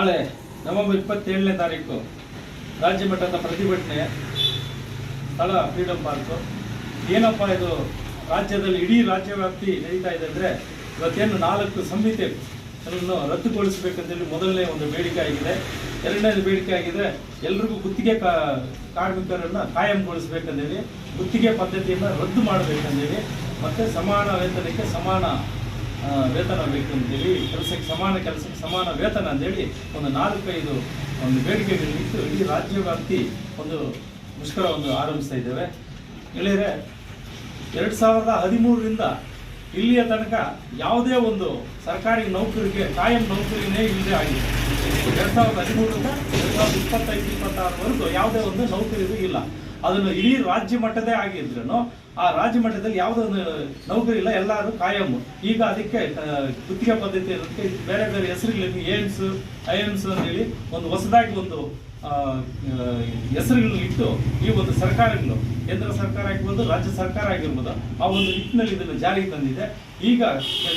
ನಾಳೆ ನವೆಂಬರ್ 27ನೇ ತಾರೀಕು ರಾಜ್ಯ ಮಟ್ಟದ ಪ್ರತಿಭಟನೆ ಸ್ಥಳ ಫ್ರೀಡಂ ಪಾರ್ಕು. ಏನಪ್ಪ ಇದು ರಾಜ್ಯದಲ್ಲಿ ಇಡೀ ರಾಜ್ಯ ವ್ಯಾಪ್ತಿ ನಡೀತಾ ಇದೆ ಅಂದರೆ ಇವತ್ತೇನು 4 ಸಂಹಿತೆಗಳನ್ನು ರದ್ದುಗೊಳಿಸಬೇಕಂತೇಳಿ ಮೊದಲನೇ ಒಂದು ಬೇಡಿಕೆ ಆಗಿದೆ. ಎರಡನೇದು ಬೇಡಿಕೆ ಆಗಿದೆ ಎಲ್ರಿಗೂ ಗುತ್ತಿಗೆ ಕಾರ್ಮಿಕರನ್ನು ಕಾಯಂಗೊಳಿಸಬೇಕಂತೇಳಿ, ಗುತ್ತಿಗೆ ಪದ್ಧತಿಯನ್ನು ರದ್ದು ಮಾಡಬೇಕಂತೇಳಿ, ಮತ್ತು ಸಮಾನ ವೇತನಕ್ಕೆ ಸಮಾನ ವೇತನ ಬೇಕಂತೇಳಿ, ಕೆಲಸಕ್ಕೆ ಸಮಾನ ವೇತನ ಅಂತೇಳಿ ಒಂದು 4-5 ಒಂದು ಬೇಡಿಕೆಗಳನ್ನಿಟ್ಟು ಇಡೀ ರಾಜ್ಯ ವ್ಯಾಪ್ತಿ ಒಂದು ಮುಷ್ಕರವನ್ನು ಆರಂಭಿಸ್ತಾ ಇದ್ದೇವೆ. ಗೆಳೆಯರೆ, 2013ರಿಂದ ಇಲ್ಲಿಯ ತನಕ ಯಾವುದೇ ಒಂದು ಸರ್ಕಾರಿ ನೌಕರಿಗೆ ಕಾಯಂ ನೌಕರಿನೇ ಇಲ್ಲದೆ ಆಗಿದೆ. 2013ರಿಂದ 2025-26ವರೆಗೂ ಯಾವುದೇ ಒಂದು ನೌಕರಿಗೂ ಇಲ್ಲ. ಅದನ್ನು ಇಡೀ ರಾಜ್ಯ ಮಟ್ಟದೇ ಆಗಿದ್ರು ಆ ರಾಜ್ಯ ಮಟ್ಟದಲ್ಲಿ ಯಾವುದೇ ಒಂದು ನೌಕರಿ ಇಲ್ಲ, ಎಲ್ಲರೂ ಕಾಯಂ. ಈಗ ಅದಕ್ಕೆ ಗುತ್ತಿಗೆ ಪದ್ಧತಿ ಇರೋದಕ್ಕೆ ಬೇರೆ ಬೇರೆ ಹೆಸರುಗಳಿಗೆ ಐಎಮ್ಸ್ ಅಂತೇಳಿ ಒಂದು ಹೊಸದಾಗಿ ಒಂದು ಹೆಸರುಗಳನ್ನು ಇಟ್ಟು ಈ ಒಂದು ಸರ್ಕಾರಗಳು, ಕೇಂದ್ರ ಸರ್ಕಾರ ಆಗಿರ್ಬೋದು, ರಾಜ್ಯ ಸರ್ಕಾರ ಆಗಿರ್ಬೋದು, ಆ ಒಂದು ನಿಟ್ಟಿನಲ್ಲಿ ಇದನ್ನು ಜಾರಿಗೆ ತಂದಿದೆ. ಈಗ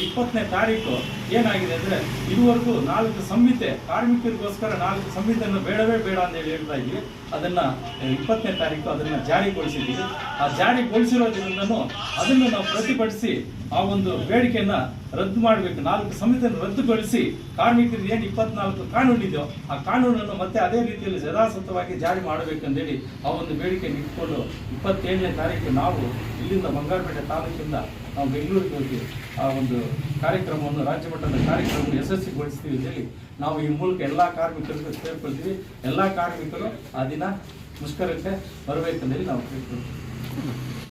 20ನೇ ತಾರೀಕು ಏನಾಗಿದೆ ಅಂದರೆ, ಇದುವರೆಗೂ 4 ಸಂಹಿತೆ ಕಾರ್ಮಿಕರಿಗೋಸ್ಕರ 4 ಸಂಹಿತೆಯನ್ನು ಬೇಡವೇ ಬೇಡ ಅಂತ ಹೇಳ್ತಾ ಇದ್ದೀವಿ. ಅದನ್ನು 20ನೇ ತಾರೀಕು ಅದನ್ನು ಜಾರಿಗೊಳಿಸಿದ್ದೀವಿ. ಆ ಜಾರಿಗೊಳಿಸಿರೋದ್ರಿಂದನೂ ಅದನ್ನು ನಾವು ಪ್ರತಿಭಟಿಸಿ ಆ ಒಂದು ಬೇಡಿಕೆಯನ್ನು ರದ್ದು ಮಾಡಬೇಕು. 4 ಸಂಹಿತೆಯನ್ನು ರದ್ದುಗೊಳಿಸಿ ಕಾರ್ಮಿಕರಿಗೆ ಏನು 24 ಕಾನೂನು ಇದೆಯೋ ಆ ಕಾನೂನನ್ನು ಮತ್ತೆ ಅದೇ ರೀತಿಯಲ್ಲಿ ಯಥಾಸತ್ತವಾಗಿ ಜಾರಿ ಮಾಡಬೇಕಂತೇಳಿ ಆ ಒಂದು ಬೇಡಿಕೆಯನ್ನು ಇಟ್ಕೊಂಡು 27ನೇ ತಾರೀಕು ನಾವು ಇಲ್ಲಿಂದ ಬಂಗಾರಪೇಟೆ ತಾಲೂಕಿಂದ ನಾವು ಬೆಂಗಳೂರಿಗೆ ಹೋಗಿ ಆ ಒಂದು ಕಾರ್ಯಕ್ರಮವನ್ನು, ರಾಜ್ಯ ಮಟ್ಟದ ಕಾರ್ಯಕ್ರಮವನ್ನು ಯಶಸ್ವಿಗೊಳಿಸ್ತೀವಿ ಅಂತೇಳಿ ನಾವು ಈ ಮೂಲಕ ಎಲ್ಲ ಕಾರ್ಮಿಕರಿಗೂ ಸೇರ್ಕೊಳ್ತೀವಿ. ಎಲ್ಲ ಕಾರ್ಮಿಕರು ಆ ದಿನ ಮುಷ್ಕರಕ್ಕೆ ಬರಬೇಕಂತೇಳಿ ನಾವು ಕೇಳ್ಕೊಳ್ತೀವಿ.